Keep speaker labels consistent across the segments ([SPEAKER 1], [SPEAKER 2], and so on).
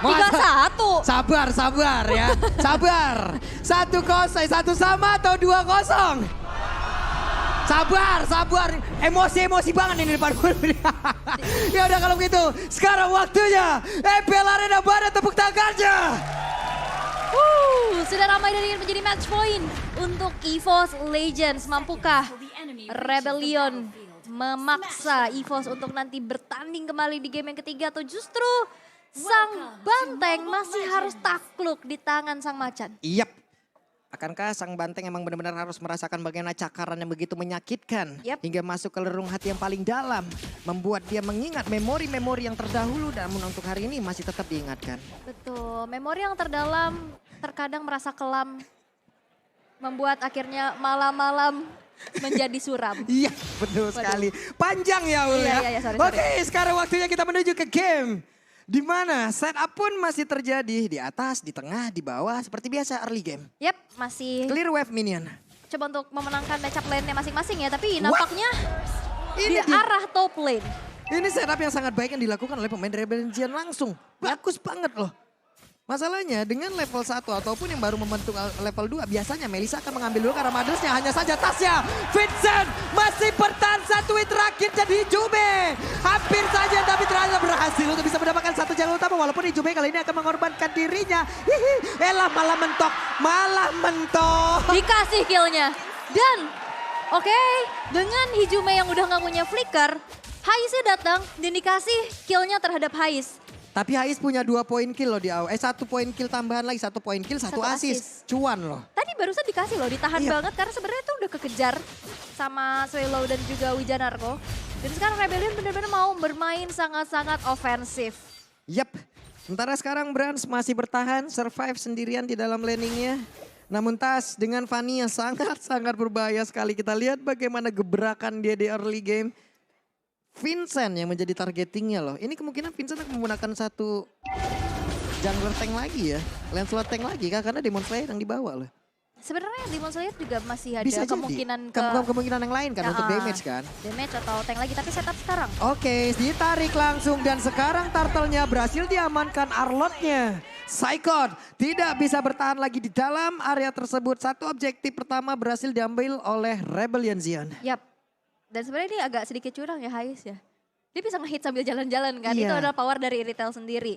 [SPEAKER 1] 3-1.
[SPEAKER 2] Sabar ya. Sabar. 1-0, 1 sama atau 2-0? Sabar. Emosi banget ini depan gue. Ya udah kalau begitu, sekarang waktunya EPL Arena Bandar tepuk tangannya.
[SPEAKER 1] Sudah ramai dan ingin menjadi match point untuk EVOS Legends. Mampukah Rebellion memaksa EVOS untuk nanti bertanding kembali di game yang ketiga, atau justru sang banteng masih harus takluk di tangan sang macan?
[SPEAKER 2] Yap. Akankah sang banteng emang benar-benar harus merasakan bagaimana cakaran yang begitu menyakitkan hingga masuk ke relung hati yang paling dalam, membuat dia mengingat memori-memori yang terdahulu, namun untuk hari ini masih tetap diingatkan.
[SPEAKER 1] Betul, memori yang terdalam terkadang merasa kelam, membuat akhirnya malam-malam menjadi suram.
[SPEAKER 2] Iya, betul sekali. Panjang ya, Ul ya.
[SPEAKER 1] Iya, sorry.
[SPEAKER 2] Oke, sekarang waktunya kita menuju ke game. Di mana setup pun masih terjadi di atas, di tengah, di bawah seperti biasa early game.
[SPEAKER 1] Yap, masih
[SPEAKER 2] Clear wave minion.
[SPEAKER 1] coba untuk memenangkan matchup lane-nya masing-masing ya, tapi nampaknya di
[SPEAKER 2] Ini
[SPEAKER 1] arah top lane.
[SPEAKER 2] Ini setup yang sangat baik yang dilakukan oleh pemain Rebellion langsung. Bagus banget loh. Masalahnya dengan level 1 ataupun yang baru membentuk level 2, biasanya Melissa akan mengambil dulu karena Madresnya, hanya saja tasnya. Vincent masih bertahan 1 hit terakhir jadi Hijume. Hampir saja tapi ternyata berhasil untuk bisa mendapatkan 1 jalur utama. Walaupun Hijume kali ini akan mengorbankan dirinya. Elah malah mentok.
[SPEAKER 1] Dikasih killnya. Dan oke, dengan Hijume yang udah gak punya flicker, Haiznya datang dan dikasih killnya terhadap Haiz.
[SPEAKER 2] Tapi Haiz punya 2 poin kill loh di awal. 1 poin kill tambahan lagi, 1 poin kill, 1 assist. Cuan loh.
[SPEAKER 1] Tadi barusan dikasih loh, ditahan banget karena sebenarnya tuh udah kekejar sama Swallow dan juga Wijanarko. Dan sekarang Rebellion benar-benar mau bermain sangat-sangat ofensif.
[SPEAKER 2] Yap, sementara sekarang Brans masih bertahan, survive sendirian di dalam laningnya. Namun Tas dengan Vania sangat-sangat berbahaya sekali. Kita lihat bagaimana gebrakan dia di early game. Vincent yang menjadi targetingnya loh. Ini kemungkinan Vincent akan menggunakan 1 jungler tank lagi ya. Lancelot tank lagi kah? Karena Demon Slayer yang dibawa loh.
[SPEAKER 1] Sebenarnya Demon Slayer juga masih ada
[SPEAKER 2] Bisa
[SPEAKER 1] kemungkinan
[SPEAKER 2] kemungkinan yang lain kan untuk damage kan.
[SPEAKER 1] Damage atau tank lagi, tapi setup sekarang.
[SPEAKER 2] Oke, ditarik langsung dan sekarang turtle-nya berhasil diamankan Arlotnya. Psychon tidak bisa bertahan lagi di dalam area tersebut. 1 objektif pertama berhasil diambil oleh Rebellion Zion.
[SPEAKER 1] Yap. Dan sebenarnya ini agak sedikit curang ya Haiz ya. Dia bisa nge-hit sambil jalan-jalan kan.
[SPEAKER 2] Iya.
[SPEAKER 1] Itu adalah power dari Retail sendiri.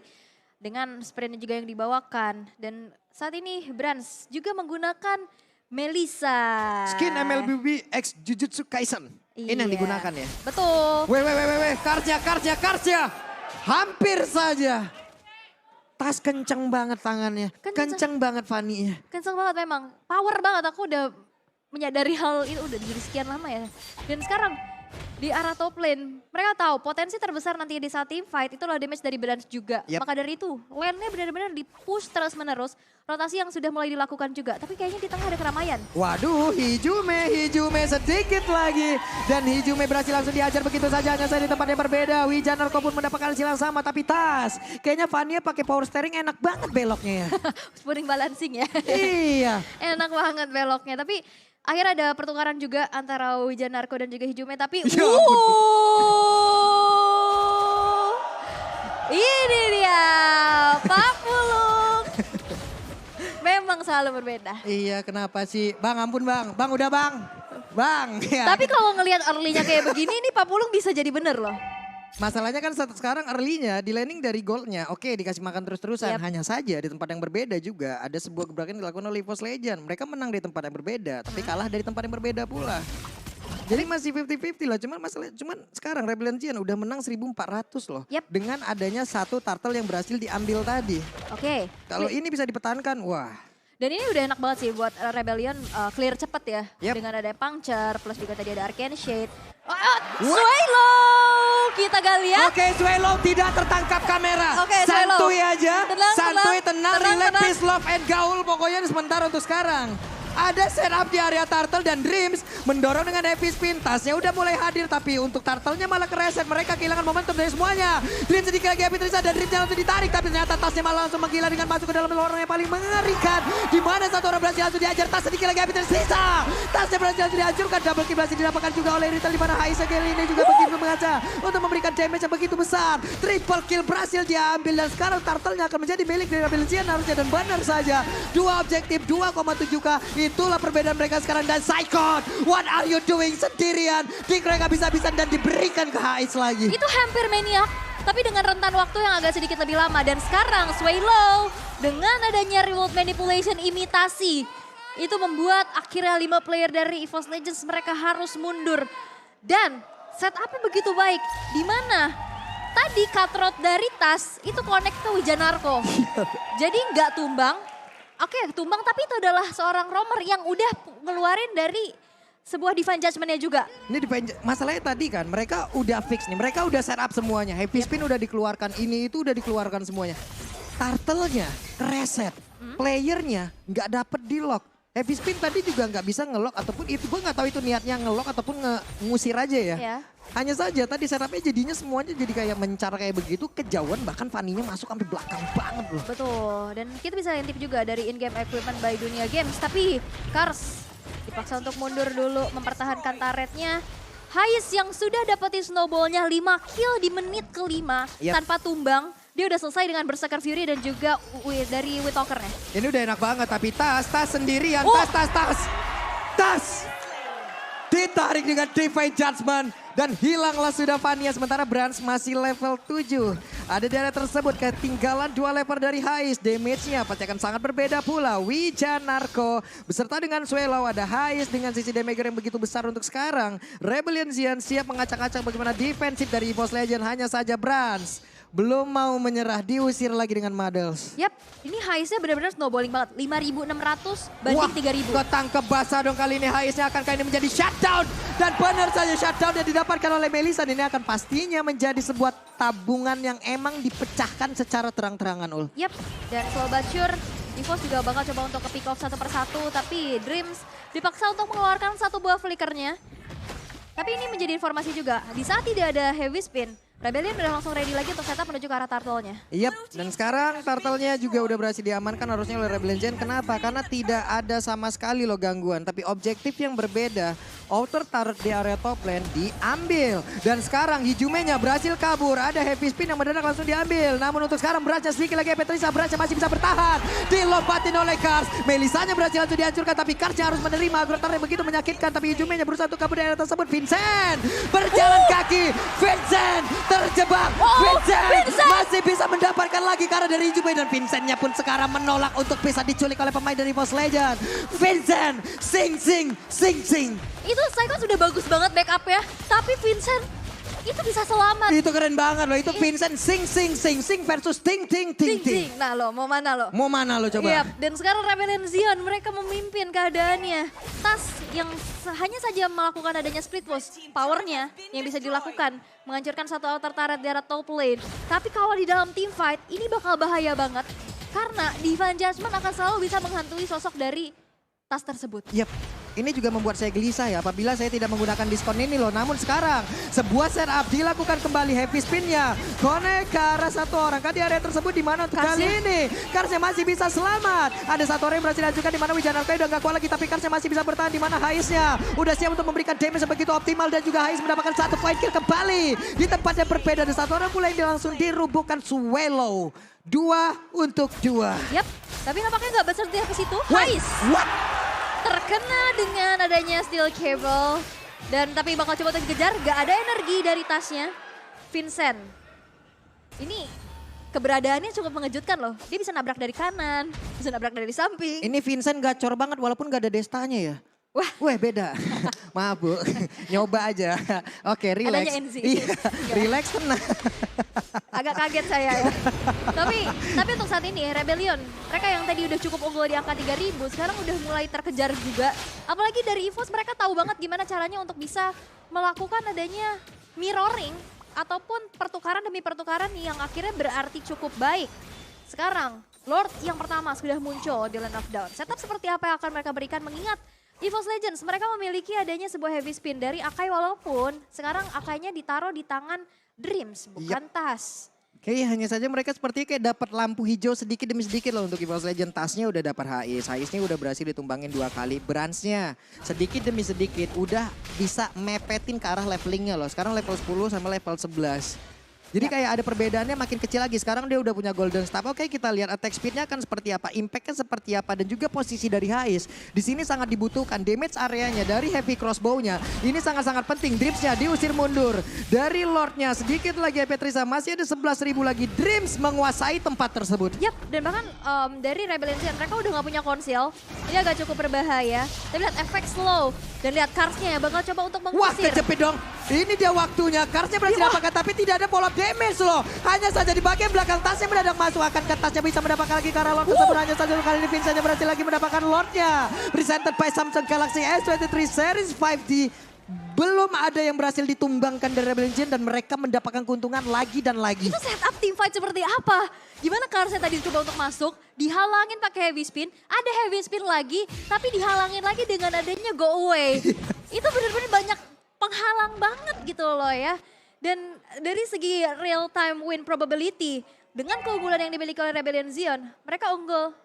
[SPEAKER 1] Dengan sprintnya juga yang dibawakan. Dan saat ini Brans juga menggunakan Melissa.
[SPEAKER 2] Skin MLBB X Jujutsu Kaisen. Ini yang digunakan ya.
[SPEAKER 1] Betul.
[SPEAKER 2] Weh. Karja. Hampir saja. Tas kenceng banget tangannya. Kenceng banget Fanny-nya.
[SPEAKER 1] Kenceng banget memang. Power banget, aku udah menyadari hal itu udah dari sekian lama ya. Dan sekarang di arah top lane, mereka tahu potensi terbesar nanti di saat team fight itulah damage dari Brans juga. Maka dari itu, lane-nya benar-benar di-push terus menerus. Rotasi yang sudah mulai dilakukan juga, tapi kayaknya di tengah ada keramaian.
[SPEAKER 2] Waduh, Hijume sedikit lagi. Dan Hijume berhasil langsung diajar begitu saja, hanya saja di tempat yang berbeda. Wijanarko pun mendapatkan hasil yang sama, tapi Tas. Kayaknya Vania pakai power steering enak banget beloknya ya.
[SPEAKER 1] Spooning balancing ya.
[SPEAKER 2] Iya.
[SPEAKER 1] Enak banget beloknya, tapi akhirnya ada pertukaran juga antara Wijanarko dan juga Hijume, tapi
[SPEAKER 2] Ya
[SPEAKER 1] ini dia Pak Pulung. Memang selalu berbeda.
[SPEAKER 2] Iya, kenapa sih? Bang, ampun bang. Bang, udah bang. Bang. Ya.
[SPEAKER 1] Tapi kalau ngelihat early-nya kayak begini, ini Pak Pulung bisa jadi bener loh.
[SPEAKER 2] Masalahnya kan sekarang early-nya di landing dari goldnya. Oke, dikasih makan terus-terusan. Hanya saja di tempat yang berbeda juga. Ada sebuah gebrakan yang dilakukan oleh EVOS Legend. Mereka menang di tempat yang berbeda, tapi kalah dari tempat yang berbeda pula. Jadi masih 50-50 lah. Cuman sekarang Rebellion Zion udah menang 1.400 loh. Dengan adanya 1 turtle yang berhasil diambil tadi.
[SPEAKER 1] Oke.
[SPEAKER 2] Kalau ini bisa dipertahankan, wah.
[SPEAKER 1] Dan ini udah enak banget sih buat Rebellion clear cepet ya. Dengan ada puncture, plus juga tadi ada Arcane Shade. Swallow! Kita gak lihat.
[SPEAKER 2] Oke, Swallow tidak tertangkap kamera. Santuy aja. Santuy, tenang, relax, peace, love, and gaul. Pokoknya sementara untuk sekarang. Ada setup di area Turtle dan Dreams mendorong dengan heavy spin. Tasnya udah mulai hadir tapi untuk Turtle-nya malah kereset. Mereka kehilangan momentum dari semuanya. Dreams sedikit lagi Happy Trisa dan Dreamsnya langsung ditarik. Tapi ternyata tasnya malah langsung menggila dengan masuk ke dalam lorong yang paling mengerikan. Di mana satu orang berhasil langsung diajar. Tas sedikit lagi Happy Trisa. Tasnya berhasil langsung dihancurkan. Double kill berhasil didapatkan juga oleh Rital. Di mana Haisa kali ini juga begitu mengaca untuk memberikan damage yang begitu besar. Triple kill berhasil diambil dan sekarang Turtle-nya akan menjadi milik dari Rebellion harusnya. Dan benar saja. 2 objektif 2,7k. Itulah perbedaan mereka sekarang. Dan Psychon, what are you doing sendirian? Mereka bisa-bisa dan diberikan ke Hais lagi.
[SPEAKER 1] Itu hampir maniak, tapi dengan rentan waktu yang agak sedikit lebih lama. Dan sekarang Swaylow dengan adanya reward manipulation imitasi, itu membuat akhirnya 5 player dari EVOS Legends mereka harus mundur. Dan setupnya begitu baik, di mana tadi Cutthroat dari Tas itu connect ke Wijanarko. Jadi nggak tumbang. Oke, tumbang tapi itu adalah seorang roamer yang udah ngeluarin dari sebuah Divine Judgment-nya juga.
[SPEAKER 2] Ini masalahnya tadi kan mereka udah fix nih, mereka udah set up semuanya. Happy Spin udah dikeluarkan, ini itu udah dikeluarkan semuanya. Turtle-nya reset, playernya nggak dapet di lock. Happy Spin tadi juga nggak bisa nge-lock ataupun itu gue nggak tahu itu niatnya nge-lock ataupun ngusir aja ya.
[SPEAKER 1] Ya.
[SPEAKER 2] Hanya saja tadi setupnya jadinya semuanya jadi kayak mencar kayak begitu, kejauhan bahkan Fanny-nya masuk sampai belakang banget loh.
[SPEAKER 1] Betul, dan kita bisa intip juga dari in-game equipment by Dunia Games. Tapi Kars dipaksa untuk mundur dulu mempertahankan turretnya. Hais yang sudah dapetin snowballnya 5 kill di menit ke-5 tanpa tumbang. Dia udah selesai dengan Berserker Fury dan juga dari Wittalker-nya. Ini
[SPEAKER 2] udah enak banget tapi Tas sendirian, Tas. Ditarik dengan Divine Judgment dan hilanglah sudah Vania. Sementara Brans masih level 7. Ada di area tersebut ketinggalan 2 level dari Hais. Damage-nya pasti akan sangat berbeda pula. Wijanarko beserta dengan Swallow. Ada Hais dengan sisi damage yang begitu besar untuk sekarang. Rebellion Zion siap mengacak-acak bagaimana defensif dari EVOS Legend. Hanya saja Brans belum mau menyerah, diusir lagi dengan Madels.
[SPEAKER 1] Yap, ini Haisnya benar-benar snowballing banget. 5.600 banding 3.000.
[SPEAKER 2] Ketangkep basah dong kali ini. Haisnya akan kali ini menjadi shutdown. Dan benar saja shutdown yang didapatkan oleh Melissa. Ini akan pastinya menjadi sebuah tabungan yang emang dipecahkan secara terang-terangan, Ul.
[SPEAKER 1] Yap, dan slow but sure, EVOS juga bakal coba untuk ke pick off satu persatu. Tapi Dreams dipaksa untuk mengeluarkan satu buah flickernya. Tapi ini menjadi informasi juga, di saat tidak ada heavy spin, Rebellion udah langsung ready lagi untuk setup menuju ke arah Turtle-nya.
[SPEAKER 2] Yap, dan sekarang Turtle-nya juga udah berhasil diamankan harusnya oleh Rebellion. Kenapa? Karena tidak ada sama sekali loh gangguan. Tapi objektif yang berbeda, outer turret di area top lane diambil. Dan sekarang Hijume-nya berhasil kabur. Ada heavy spin yang mendadak langsung diambil. Namun untuk sekarang Brans sedikit lagi Petrisa. Brans masih bisa bertahan. Dilompatin oleh Kars. Melisanya berhasil langsung dihancurkan. Tapi Kars harus menerima. Agrotar yang begitu menyakitkan. Tapi Hijume-nya berusaha untuk kabur dari area tersebut. Vincent berjalan kaki. Vincent terjebak. Vincent masih bisa mendapatkan lagi karena dari Hijume. Dan Vincent-nya pun sekarang menolak untuk bisa diculik oleh pemain dari EVOS Legend. Vincent, sing.
[SPEAKER 1] Itu Psycho sudah bagus banget backup ya. Tapi Vincent itu bisa selamat.
[SPEAKER 2] Itu keren banget loh. Itu Vincent sing versus ting.
[SPEAKER 1] Nah lo mau mana lo?
[SPEAKER 2] Mau mana lo coba?
[SPEAKER 1] Yap, dan sekarang Rebellion Zion mereka memimpin keadaannya. Tas yang hanya saja melakukan adanya split push. Powernya yang bisa dilakukan. Menghancurkan satu outer turret di arah top lane. Tapi kalau di dalam team fight ini bakal bahaya banget. Karena Divine Judgment akan selalu bisa menghantui sosok dari Tas tersebut.
[SPEAKER 2] Yap. Ini juga membuat saya gelisah ya apabila saya tidak menggunakan diskon ini loh. Namun sekarang sebuah setup dilakukan kembali heavy spinnya. Connect ke arah satu orang kan di area tersebut di mana untuk kali ini. Karsnya masih bisa selamat. Ada satu orang yang berhasil dihancurkan di mana Wijanarko udah gak kuat lagi. Tapi Karsnya masih bisa bertahan di mana Haisnya udah siap untuk memberikan damage yang begitu optimal. Dan juga Hais mendapatkan satu point kill kembali. Di tempat yang berbeda ada satu orang pula yang langsung dirubuhkan Swallow. 2 untuk 2.
[SPEAKER 1] Yap, tapi nampaknya gak berserti habis itu. Hais terkena dengan adanya steel cable. Dan tapi bakal coba untuk dikejar, gak ada energi dari tasnya. Vincent, ini keberadaannya cukup mengejutkan loh. Dia bisa nabrak dari kanan, bisa nabrak dari samping.
[SPEAKER 2] Ini Vincent gacor banget walaupun gak ada destanya ya.
[SPEAKER 1] Wah,
[SPEAKER 2] beda. Maaf Bu, nyoba aja. Oke, relax.
[SPEAKER 1] Adanya NZ.
[SPEAKER 2] Iya, relax tenang.
[SPEAKER 1] Agak kaget saya ya. tapi untuk saat ini Rebellion, mereka yang tadi udah cukup unggul di angka 3.000, sekarang udah mulai terkejar juga. Apalagi dari EVOS mereka tahu banget gimana caranya untuk bisa melakukan adanya mirroring ataupun pertukaran demi pertukaran yang akhirnya berarti cukup baik. Sekarang Lord yang pertama sudah muncul di Land of Dawn. Setup seperti apa yang akan mereka berikan mengingat EVOS Legends mereka memiliki adanya sebuah heavy spin dari Akai walaupun sekarang Akainya ditaruh di tangan Dreams bukan Tas.
[SPEAKER 2] Oke, hanya saja mereka seperti kayak dapat lampu hijau sedikit demi sedikit loh untuk EVOS Legends. Tasnya udah dapat Hais. Haisnya udah berhasil ditumbangin 2 kali. Bransnya sedikit demi sedikit udah bisa mepetin ke arah levelingnya loh. Sekarang level 10 sama level 11. Jadi kayak ada perbedaannya makin kecil lagi. Sekarang dia udah punya golden staff. Oke, kita lihat attack speednya akan seperti apa, impactnya seperti apa, dan juga posisi dari Hais. Di sini sangat dibutuhkan damage areanya dari heavy crossbow-nya. Ini sangat-sangat penting. Dreams-nya diusir mundur. Dari Lord-nya sedikit lagi Petrisa masih ada 11.000 lagi. Dreams menguasai tempat tersebut.
[SPEAKER 1] Yap, dan bahkan dari Rebellion mereka udah gak punya konsil. Ini agak cukup berbahaya. Tapi lihat efek slow. Dan lihat Karsnya bakal coba untuk mengusir.
[SPEAKER 2] Wah, kejepit dong. Ini dia waktunya. Karsnya berhasil dapatkan, tapi tidak ada follow damage loh. Hanya saja di bagian belakang tasnya mendadak masuk. Akan ke tasnya bisa mendapatkan lagi karena Lord tersebut. Hanya saja kali ini Vincentnya berhasil lagi mendapatkan Lordnya. Presented by Samsung Galaxy S23 Series 5D. Belum ada yang berhasil ditumbangkan dari Rebellion dan mereka mendapatkan keuntungan lagi dan lagi.
[SPEAKER 1] Itu setup team fight seperti apa? Gimana Karsnya tadi coba untuk masuk, dihalangin pakai heavy spin, ada heavy spin lagi, tapi dihalangin lagi dengan adanya go away. Itu benar-benar banyak penghalang banget gitu loh ya. Dan dari segi real time win probability, dengan keunggulan yang dimiliki oleh Rebellion Zion, mereka unggul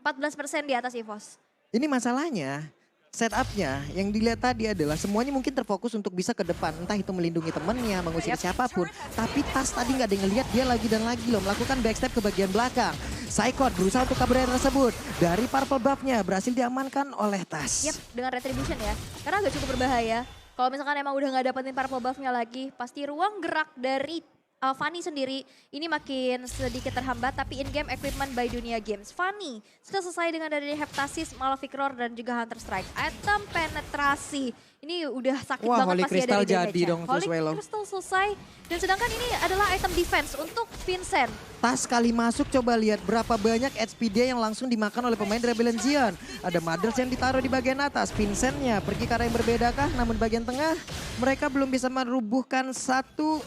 [SPEAKER 1] 14% di atas EVOS.
[SPEAKER 2] Ini masalahnya, setupnya yang dilihat tadi adalah semuanya mungkin terfokus untuk bisa ke depan. Entah itu melindungi temannya, mengusir siapapun. Tapi Tas tadi nggak ada yang ngeliat, dia lagi dan lagi loh melakukan backstep ke bagian belakang. Psychot berusaha untuk kabur dari tersebut. Dari purple buff-nya berhasil diamankan oleh Tas.
[SPEAKER 1] Yap, dengan retribution ya. Karena agak cukup berbahaya. Kalau misalkan emang udah nggak dapetin purple buff-nya lagi, pasti ruang gerak dari Fanny sendiri ini makin sedikit terhambat, tapi in-game equipment by Dunia Games. Fanny sudah selesai dengan dari Heptasis, Malefic Roar, dan juga Hunter Strike. Item penetrasi, ini udah sakit banget
[SPEAKER 2] Holy
[SPEAKER 1] pasti
[SPEAKER 2] Crystal
[SPEAKER 1] dari
[SPEAKER 2] jadi
[SPEAKER 1] damage-nya.
[SPEAKER 2] dong
[SPEAKER 1] Holy
[SPEAKER 2] Swallow.
[SPEAKER 1] Crystal selesai, dan sedangkan ini adalah item defense untuk Vincent.
[SPEAKER 2] Tas kali masuk, coba lihat berapa banyak HP dia yang langsung dimakan oleh pemain Rebellion Zion. Ada Mothers yang ditaruh di bagian atas, Vincentnya pergi ke arah yang berbeda kah? Namun bagian tengah mereka belum bisa merubuhkan satu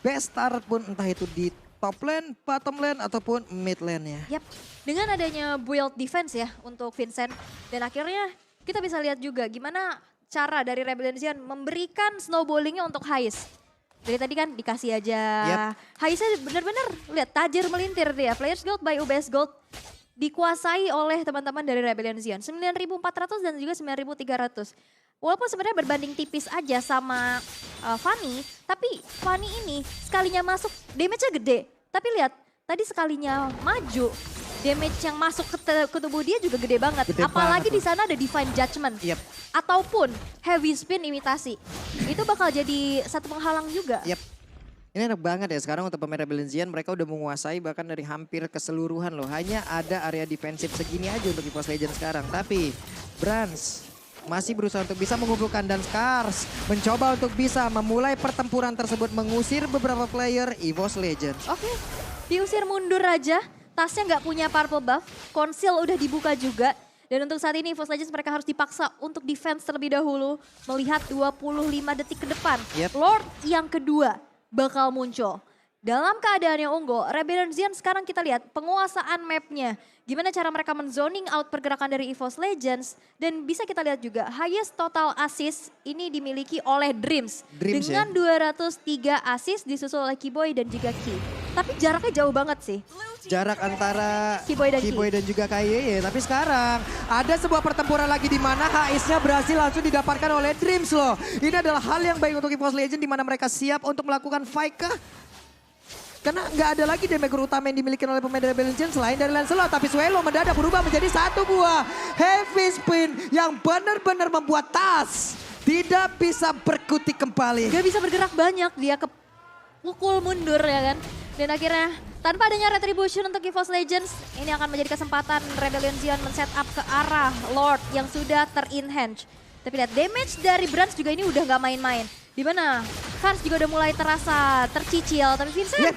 [SPEAKER 2] best start pun, entah itu di top lane, bottom lane, ataupun mid lane-nya.
[SPEAKER 1] Yap, dengan adanya build defense ya untuk Vincent. Dan akhirnya kita bisa lihat juga gimana cara dari Rebellion Zion memberikan snowballingnya untuk Hais. Dari tadi kan dikasih aja. Haisnya bener-bener lihat tajir melintir dia. Players Gold by UBS Gold dikuasai oleh teman-teman dari Rebellion Zion. 9.400 dan juga 9.300. Walaupun sebenarnya berbanding tipis aja sama Fanny, tapi Fanny ini sekalinya masuk damage-nya gede. Tapi lihat, tadi sekalinya maju, damage yang masuk ke tubuh dia juga gede banget.
[SPEAKER 2] Gede
[SPEAKER 1] Apalagi
[SPEAKER 2] banget
[SPEAKER 1] di sana ada Divine Judgment.
[SPEAKER 2] Yep.
[SPEAKER 1] Ataupun heavy spin imitasi. Itu bakal jadi satu penghalang juga.
[SPEAKER 2] Yep. Ini enak banget ya sekarang untuk pemain Rebellion Zion, mereka udah menguasai bahkan dari hampir keseluruhan loh. Hanya ada area defensif segini aja untuk EVOS Legends sekarang. Tapi Brans masih berusaha untuk bisa mengumpulkan dan Scars mencoba untuk bisa memulai pertempuran tersebut, mengusir beberapa player EVOS Legends.
[SPEAKER 1] Oke, diusir mundur aja. Tasnya nggak punya purple buff, konsil udah dibuka juga. Dan untuk saat ini EVOS Legends mereka harus dipaksa untuk defense terlebih dahulu. Melihat 25 detik ke depan, Lord yang kedua bakal muncul. Dalam keadaan yang unggul, Rebellion Zion sekarang kita lihat penguasaan mapnya. Gimana cara mereka menzoning out pergerakan dari EVOS Legends. Dan bisa kita lihat juga highest total assist ini dimiliki oleh Dreams. Dengan 203 assist disusul oleh Keyboy dan juga Key. Tapi jaraknya jauh banget sih.
[SPEAKER 2] Jarak antara
[SPEAKER 1] Keyboy
[SPEAKER 2] dan juga KYY. Tapi sekarang ada sebuah pertempuran lagi di mana HS-nya berhasil langsung didapatkan oleh Dreams loh. Ini adalah hal yang baik untuk EVOS Legends di mana mereka siap untuk melakukan fight kah? Karena nggak ada lagi damager utama yang dimiliki oleh pemain Rebellion Zion selain dari Lancelot. Tapi Swallow mendadak berubah menjadi satu buah heavy spin yang benar-benar membuat Tas tidak bisa berkutik kembali.
[SPEAKER 1] Gak bisa bergerak banyak, dia pukul mundur ya kan. Dan akhirnya tanpa adanya retribution untuk EVOS Legends, ini akan menjadi kesempatan Rebellion Zion men-set up ke arah Lord yang sudah ter-enhance. Tapi lihat damage dari Brans juga ini udah gak main-main. Dimana Kars juga udah mulai terasa tercicil, tapi Vincent.
[SPEAKER 2] Ya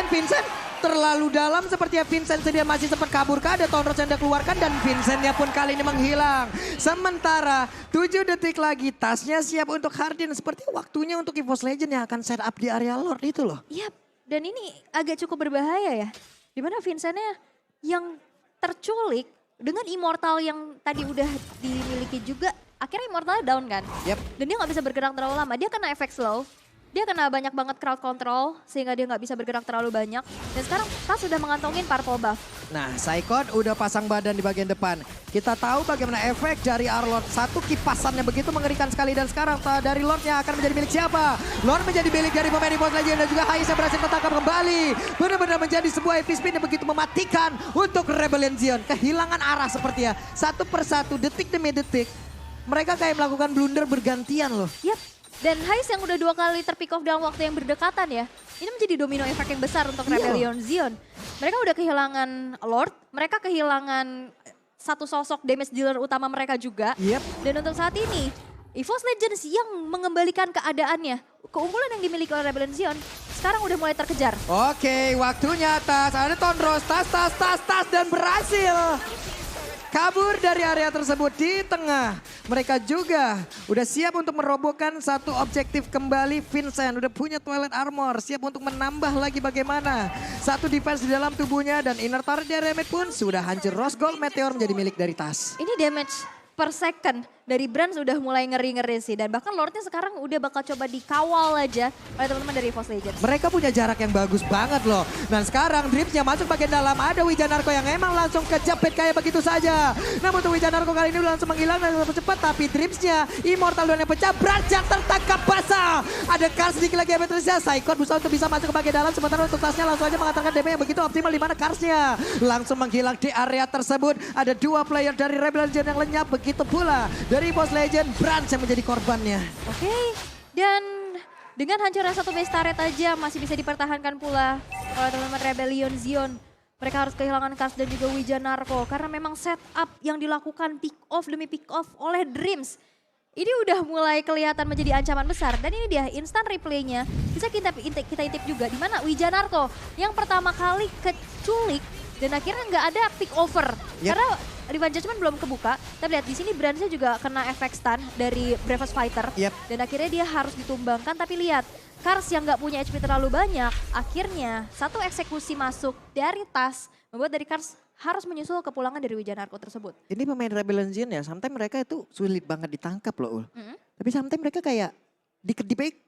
[SPEAKER 2] Vincent terlalu dalam sepertinya Vincent sedia masih sempat kabur kah, ada Tonros yang dikeluarkan dan Vincentnya pun kali ini menghilang. Sementara 7 detik lagi tasnya siap untuk Hardin, seperti waktunya untuk EVOS Legend yang akan set up di area Lord itu loh.
[SPEAKER 1] Iya, dan ini agak cukup berbahaya ya. Dimana Vincentnya yang terculik dengan Immortal yang tadi udah dimiliki juga. Akhirnya Immortalnya down kan.
[SPEAKER 2] Yep.
[SPEAKER 1] Dan dia nggak bisa bergerak terlalu lama. Dia kena efek slow. Dia kena banyak banget crowd control sehingga dia nggak bisa bergerak terlalu banyak. Dan sekarang Tas sudah mengantongin purple buff.
[SPEAKER 2] Nah, Saikon udah pasang badan di bagian depan. Kita tahu bagaimana efek dari Arlord. Satu kipasannya begitu mengerikan sekali. Dan sekarang dari Lordnya akan menjadi milik siapa? Lord menjadi milik dari pemain Esports Legend dan juga Hais yang berhasil tertangkap kembali. Benar-benar menjadi sebuah epic spin yang begitu mematikan untuk Rebellion Zion. Kehilangan arah seperti ya. Satu persatu, detik demi detik. Mereka kayak melakukan blunder bergantian loh.
[SPEAKER 1] Yap. Dan Hais yang udah 2 kali terpick off dalam waktu yang berdekatan ya. Ini menjadi domino efek yang besar untuk Rebellion Zion. Mereka udah kehilangan Lord, mereka kehilangan satu sosok damage dealer utama mereka juga.
[SPEAKER 2] Yep.
[SPEAKER 1] Dan untuk saat ini, EVOS Legends yang mengembalikan keadaannya. Keunggulan yang dimiliki oleh Rebellion Zion sekarang udah mulai terkejar.
[SPEAKER 2] Oke, waktunya Tas. Ada Tonros, tas dan berhasil. Kabur dari area tersebut di tengah. Mereka juga udah siap untuk merobohkan satu objektif kembali. Vincent udah punya Twilight Armor. Siap untuk menambah lagi bagaimana. Satu defense di dalam tubuhnya dan inner turret dari Remit pun sudah hancur. Rose Gold Meteor menjadi milik dari Tas.
[SPEAKER 1] Ini damage per second dari Brand sudah mulai ngeri-ngeri sih. Dan bahkan Lordnya sekarang udah bakal coba dikawal aja oleh teman-teman dari EVOS Legends.
[SPEAKER 2] Mereka punya jarak yang bagus banget loh. Dan sekarang Dripsnya masuk bagian dalam. Ada Wijanarko yang emang langsung kejepit kayak begitu saja. Namun untuk Wijanarko kali ini langsung menghilang dan lebih cepat. Tapi Dripsnya Immortal yang pecah. Brand yang tertangkap basah. Ada Kars sedikit lagi Ametrisnya. Saikon berusaha untuk bisa masuk ke bagian dalam. Sementara untuk Tasnya langsung aja mengatakan DP yang begitu optimal. Di mana Karsnya langsung menghilang di area tersebut. Ada 2 player dari Rebellion Legend yang lenyap. Begitu pula dari Boss Legend, Brand yang menjadi korbannya.
[SPEAKER 1] Oke, dan dengan hancurnya satu base turret aja masih bisa dipertahankan pula oleh teman-teman Rebellion Zion. Mereka harus kehilangan Kars dan juga Wijanarko karena memang setup yang dilakukan pick off demi pick off oleh Dreams. Ini udah mulai kelihatan menjadi ancaman besar dan ini dia instant replaynya bisa kita intip juga di mana Wijanarko yang pertama kali keculik dan akhirnya nggak ada pick over.
[SPEAKER 2] Yep.
[SPEAKER 1] Karena Divine Judgment belum kebuka, tapi lihat di sini Brandsnya juga kena efek stun dari Bravest Fighter.
[SPEAKER 2] Yep.
[SPEAKER 1] Dan akhirnya dia harus ditumbangkan, tapi lihat Kars yang nggak punya HP terlalu banyak, akhirnya satu eksekusi masuk dari Tas, membuat dari Kars harus menyusul kepulangan dari Wijanarko tersebut.
[SPEAKER 2] Ini pemain Rebellion Zion ya, sometimes mereka itu sulit banget ditangkap loh Ul.
[SPEAKER 1] Mm-hmm.
[SPEAKER 2] Tapi sometimes mereka kayak dikedipe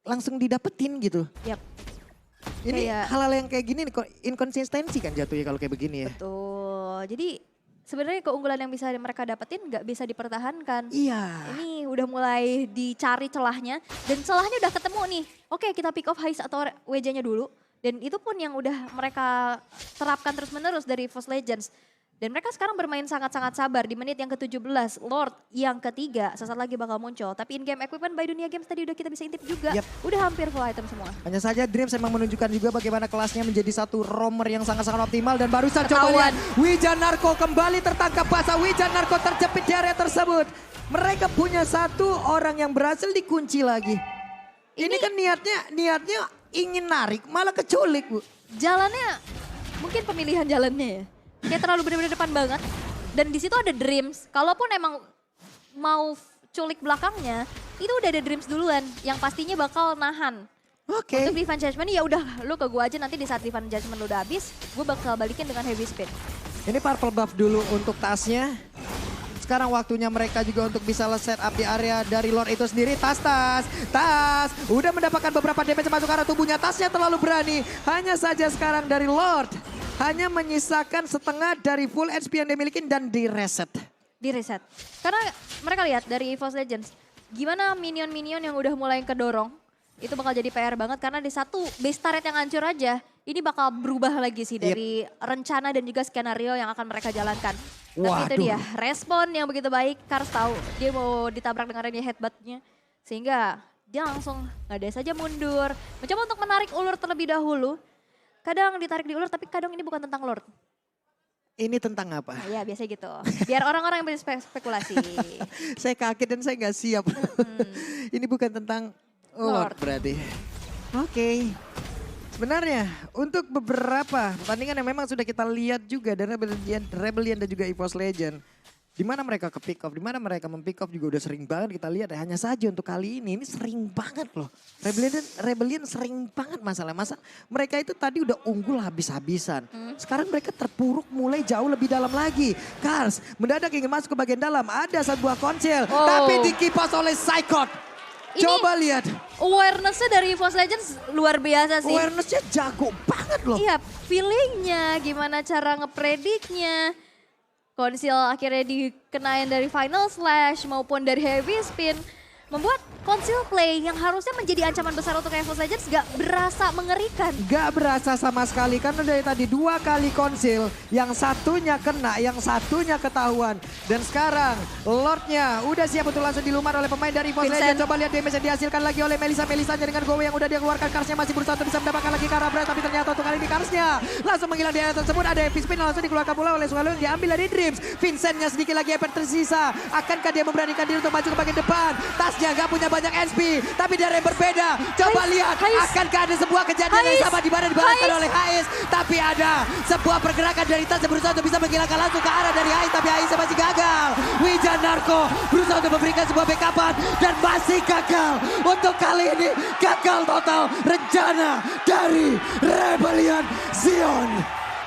[SPEAKER 2] langsung didapetin gitu.
[SPEAKER 1] Yap.
[SPEAKER 2] Ini
[SPEAKER 1] Kayak-
[SPEAKER 2] hal-hal yang kayak gini nih, inkonsistensi kan jatuhnya kalau kayak begini ya.
[SPEAKER 1] Betul. Jadi sebenarnya keunggulan yang bisa mereka dapetin nggak bisa dipertahankan.
[SPEAKER 2] Iya.
[SPEAKER 1] Ini udah mulai dicari celahnya dan celahnya udah ketemu nih. Oke, kita pick off Hais atau WJ-nya dulu. Dan itu pun yang udah mereka terapkan terus-menerus dari EVOS Legends. Dan mereka sekarang bermain sangat-sangat sabar di menit yang ke-17. Lord yang ketiga sesaat lagi bakal muncul. Tapi in-game equipment by Dunia Games tadi udah kita bisa intip juga.
[SPEAKER 2] Yep.
[SPEAKER 1] Udah hampir full item semua.
[SPEAKER 2] Hanya saja Dreams emang menunjukkan juga bagaimana kelasnya menjadi satu romer yang sangat-sangat optimal. Dan barusan coba
[SPEAKER 1] Ketahuan.
[SPEAKER 2] lihat Wijanarko kembali tertangkap basah. Wijanarko terjepit di area tersebut. Mereka punya satu orang yang berhasil dikunci lagi. Ini kan niatnya ingin narik malah keculik Bu.
[SPEAKER 1] Jalannya, mungkin pemilihan jalannya ya. Kayak terlalu bener-bener depan banget. Dan di situ ada Dreams. Kalaupun emang mau culik belakangnya, itu udah ada Dreams duluan. Yang pastinya bakal nahan.
[SPEAKER 2] Oke.
[SPEAKER 1] Untuk Divine Judgment ya udah lu ke gua aja nanti di saat Divine Judgment lu udah habis, gua bakal balikin dengan heavy spin.
[SPEAKER 2] Ini purple buff dulu untuk Tasnya. Sekarang waktunya mereka juga untuk bisa set up di area dari Lord itu sendiri. Tas udah mendapatkan beberapa damage masuk ke arah tubuhnya. Tasnya terlalu berani. Hanya saja sekarang dari Lord hanya menyisakan setengah dari full HP yang dimiliki dan di reset.
[SPEAKER 1] Di reset. Karena mereka lihat dari EVOS Legends, gimana minion-minion yang udah mulai kedorong, itu bakal jadi PR banget karena di satu base turret yang hancur aja, ini bakal berubah lagi sih dari rencana dan juga skenario yang akan mereka jalankan. Tapi itu
[SPEAKER 2] Waduh.
[SPEAKER 1] dia, respon yang begitu baik, Kars tahu dia mau ditabrak dengan Rene headbutt-nya. Sehingga dia langsung nggak ada saja mundur, mencoba untuk menarik ulur terlebih dahulu. Kadang ditarik di ulur tapi kadang ini bukan tentang Lord.
[SPEAKER 2] Ini tentang apa?
[SPEAKER 1] Nah, ya biasa gitu, biar orang-orang yang berspekulasi.
[SPEAKER 2] Saya kaget dan saya nggak siap. Ini bukan tentang Lord
[SPEAKER 1] Lord.
[SPEAKER 2] berarti. Oke. Sebenarnya untuk beberapa pertandingan yang memang sudah kita lihat juga dari Rebellion dan juga EVOS Legend. Di mana mereka ke pick off, di mana mereka mempick off juga udah sering banget kita lihat. Hanya saja untuk kali ini sering banget loh. Rebellion sering banget masalah. Mereka itu tadi udah unggul habis-habisan. Sekarang mereka terpuruk mulai jauh lebih dalam lagi. Cars mendadak ingin masuk ke bagian dalam. Ada sebuah konsil, tapi dikipas oleh Psychot. Coba lihat.
[SPEAKER 1] Awareness-nya dari EVOS Legends luar biasa sih.
[SPEAKER 2] Awareness-nya jago banget loh.
[SPEAKER 1] Iya, feeling-nya, gimana cara ngeprediknya. Konsil akhirnya dikenain dari Final Slash maupun dari Heavy Spin. Membuat konsil play yang harusnya menjadi ancaman besar untuk EVOS Legends gak berasa mengerikan.
[SPEAKER 2] Gak berasa sama sekali karena dari tadi 2 kali konsil. Yang satunya kena, yang satunya ketahuan. Dan sekarang Lordnya udah siap untuk langsung dilumar oleh pemain dari EVOS Legends. Coba lihat damage yang dihasilkan lagi oleh Melissa. Melisanya dengan Gowe yang udah dia keluarkan. Karsnya masih berusaha untuk bisa mendapatkan lagi Karabra. Tapi ternyata untuk kali ini Karsnya langsung menghilang di area tersebut. Ada Heavy Spin langsung dikeluarkan pula oleh Swallow yang diambil dari Dreams. Vincentnya sedikit lagi effort tersisa. Akankah dia memberanikan diri untuk maju ke bagian depan? Tasnya gak punya banyak SP, tapi dari yang berbeda. Coba lihat, akankah ada sebuah kejadian yang sama di mana dibalaskan oleh Hais. Tapi ada sebuah pergerakan dari Tas yang berusaha untuk bisa menghilangkan langsung ke arah dari Hais. Tapi Hais masih gagal. Wijanarko berusaha untuk memberikan sebuah backupan dan masih gagal. Untuk kali ini gagal total rencana dari Rebellion Zion.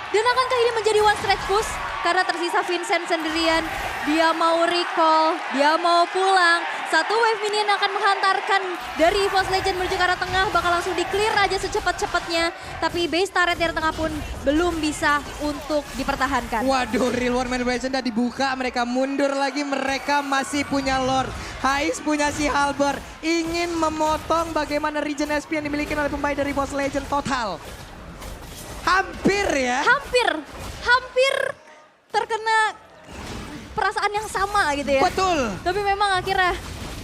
[SPEAKER 1] Dan akankah ini menjadi one stretch push? Karena tersisa Vincent sendirian. Dia mau recall, dia mau pulang. Satu wave minion akan menghantarkan dari EVOS Legends menuju ke arah tengah. Bakal langsung di-clear aja secepat-cepatnya. Tapi base turret dari tengah pun belum bisa untuk dipertahankan.
[SPEAKER 2] Waduh, Real War Manipulation udah dibuka. Mereka mundur lagi, mereka masih punya Lord. Hais punya si Halber. Ingin memotong bagaimana regen SP yang dimiliki oleh pemain dari EVOS Legends total. Hampir ya.
[SPEAKER 1] Hampir terkena perasaan yang sama gitu ya.
[SPEAKER 2] Betul.
[SPEAKER 1] Tapi memang akhirnya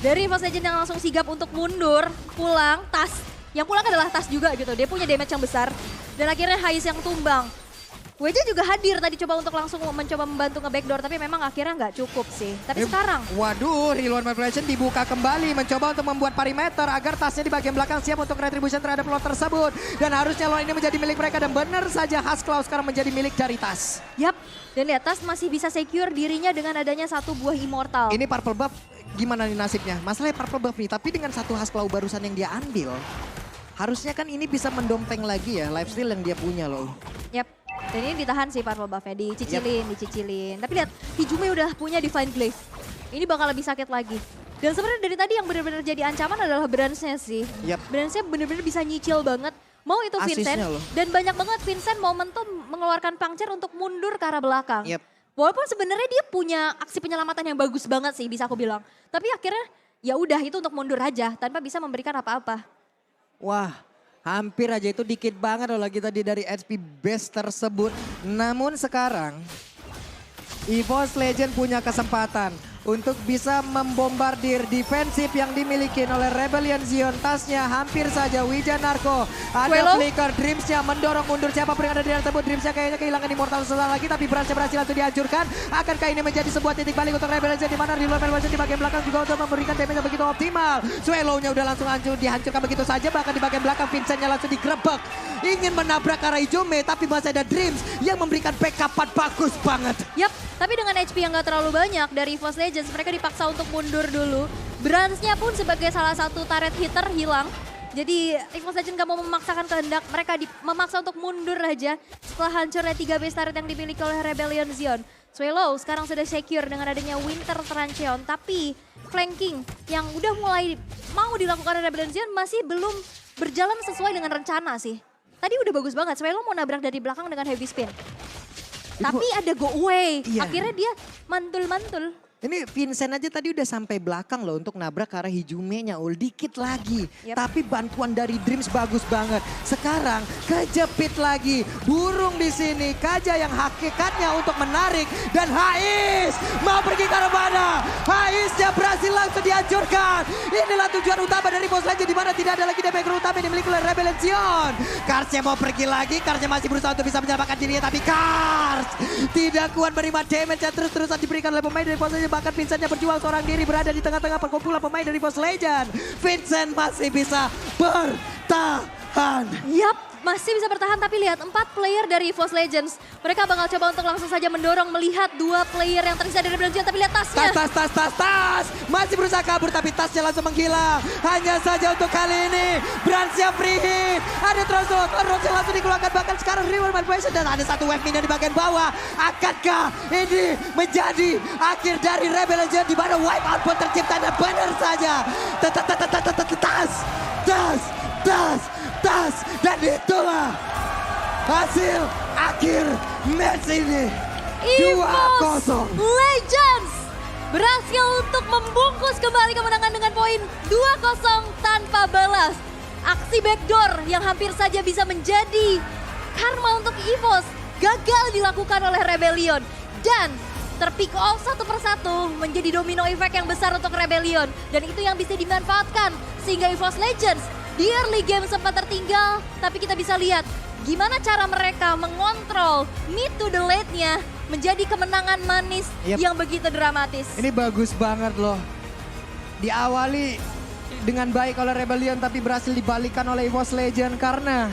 [SPEAKER 1] dari EVOS Legends yang langsung sigap untuk mundur, pulang, Tas. Yang pulang adalah Tas juga gitu, dia punya damage yang besar. Dan akhirnya Hais yang tumbang. WJ juga hadir tadi coba untuk langsung mencoba membantu nge-backdoor, tapi memang akhirnya nggak cukup sih. Tapi sekarang.
[SPEAKER 2] Waduh, Real One Manipulation dibuka kembali, mencoba untuk membuat perimeter agar Tasnya di bagian belakang siap untuk retribution terhadap Lord tersebut. Dan harusnya Lord ini menjadi milik mereka dan benar saja Haskell sekarang menjadi milik dari Tas.
[SPEAKER 1] Yap, dan lihat Tas masih bisa secure dirinya dengan adanya satu buah Immortal.
[SPEAKER 2] Ini Purple Buff gimana nih nasibnya? Masalahnya Purple Buff nih, tapi dengan satu Haskell barusan yang dia ambil, harusnya kan ini bisa mendompeng lagi ya lifesteal yang dia punya loh.
[SPEAKER 1] Yap. Dan ini ditahan sih Purple Buff-nya, dicicilin. Tapi lihat, Hijume udah punya Divine Glaive. Ini bakal lebih sakit lagi. Dan sebenarnya dari tadi yang benar-benar jadi ancaman adalah Brands-nya sih. Brands-nya benar-benar bisa nyicil banget. Mau itu Vincent, dan banyak banget Vincent momentum mengeluarkan puncture untuk mundur ke arah belakang. Walaupun sebenarnya dia punya aksi penyelamatan yang bagus banget sih bisa aku bilang. Tapi akhirnya ya udah itu untuk mundur aja tanpa bisa memberikan apa-apa.
[SPEAKER 2] Wah. Hampir aja itu dikit banget loh lagi tadi dari HP base tersebut. Namun sekarang EVOS Legends punya kesempatan untuk bisa membombardir defensif yang dimiliki oleh Rebellion Zion. Tasnya hampir saja Wijanarko. Ada flicker, Dreams-nya mendorong mundur siapapun yang ada di dalam tersebut. Dreams-nya kayaknya kehilangan Immortal sesaat lagi, tapi Branch-nya berhasil langsung dihancurkan. Akankah ini menjadi sebuah titik balik untuk Rebellion Zion, di mana Real One di bagian belakang juga untuk memberikan damage yang begitu optimal. Swallow-nya udah langsung dihancurkan begitu saja, bahkan di bagian belakang Vincent-nya langsung digrebek. Ingin menabrak arah Hijume, tapi masih ada Dreams yang memberikan backup-an bagus banget.
[SPEAKER 1] Yap, tapi dengan HP yang gak terlalu banyak dari EVOS Legends, mereka dipaksa untuk mundur dulu. Branch-nya pun sebagai salah satu turret hitter hilang. Jadi EVOS Legends gak mau memaksakan kehendak, mereka memaksa untuk mundur aja setelah hancurnya 3 base turret yang dimiliki oleh Rebellion Zion. Swallow sekarang sudah secure dengan adanya Winter Trancheon, tapi flanking yang udah mulai mau dilakukan oleh Rebellion Zion masih belum berjalan sesuai dengan rencana sih. Tadi udah bagus banget, Swallow mau nabrak dari belakang dengan heavy spin. Tapi ada go away, akhirnya dia mantul-mantul.
[SPEAKER 2] Ini Vincent aja tadi udah sampai belakang loh untuk nabrak ke arah Hijume-nya, dikit lagi. Tapi bantuan dari Dreams bagus banget. Sekarang kejepit lagi, burung di sini. Kaja yang hakikatnya untuk menarik dan Hais mau pergi ke arah mana? Haisnya berhasil langsung dihancurkan. Inilah tujuan utama dari EVOS Legends, di mana tidak ada lagi damage utama yang dimiliki oleh Rebellion Zion. Karsnya mau pergi lagi, Karsnya masih berusaha untuk bisa menyelamatkan dirinya, tapi Kars tidak kuat menerima damage yang terus-terusan diberikan oleh pemain dari EVOS Legends. Bahkan Vincentnya berjuang seorang diri berada di tengah-tengah perkumpulan pemain dari EVOS Legends. Vincent masih bisa bertahan.
[SPEAKER 1] Yap, masih bisa bertahan, tapi lihat 4 player dari EVOS Legends. Mereka bakal coba untuk langsung saja mendorong melihat 2 player yang tersisa dari Rebellion, tapi lihat tasnya.
[SPEAKER 2] Tas. Masih berusaha kabur tapi tasnya langsung menghilang. Hanya saja untuk kali ini Bransnya free hit. Ada Trozok yang langsung dikeluarkan, bahkan sekarang reward manipulation dan ada satu wave minion di bagian bawah. Akankah ini menjadi akhir dari Rebellion di mana wipe out pun tercipta dan benar saja. Tas dan itulah hasil akhir match ini.
[SPEAKER 1] EVOS
[SPEAKER 2] 2-0.
[SPEAKER 1] Legends berhasil untuk membungkus kembali kemenangan dengan poin 2-0 tanpa balas. Aksi backdoor yang hampir saja bisa menjadi karma untuk EVOS gagal dilakukan oleh Rebellion. Dan terpick off satu persatu menjadi domino effect yang besar untuk Rebellion. Dan itu yang bisa dimanfaatkan sehingga EVOS Legends di early game sempat tertinggal. Tapi kita bisa lihat gimana cara mereka mengontrol mid to the late-nya menjadi kemenangan manis yang begitu dramatis.
[SPEAKER 2] Ini bagus banget loh. Diawali dengan baik oleh Rebellion tapi berhasil dibalikan oleh EVOS Legend karena